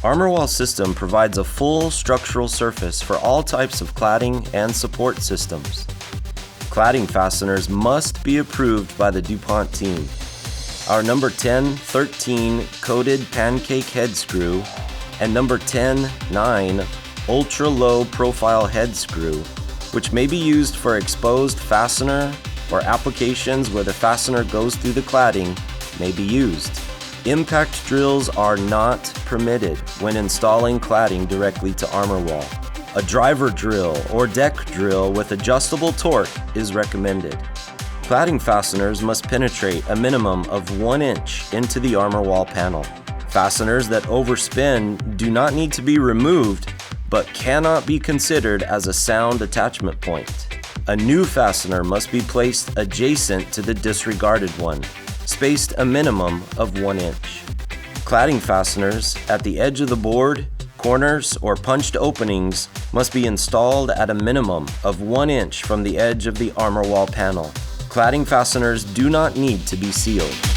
ArmorWall system provides a full structural surface for all types of cladding and support systems. Cladding fasteners must be approved by the DuPont team. Our number 10-13 coated pancake head screw and number 10-9 ultra-low profile head screw, which may be used for exposed fastener or applications where the fastener goes through the cladding, may be used. Impact drills are not permitted when installing cladding directly to ArmorWall. A driver drill or deck drill with adjustable torque is recommended. Cladding fasteners must penetrate a minimum of 1 inch into the ArmorWall panel. Fasteners that overspin do not need to be removed, but cannot be considered as a sound attachment point. A new fastener must be placed adjacent to the disregarded one, spaced a minimum of 1 inch. Cladding fasteners at the edge of the board, corners, or punched openings must be installed at a minimum of 1 inch from the edge of the ArmorWall panel. Cladding fasteners do not need to be sealed.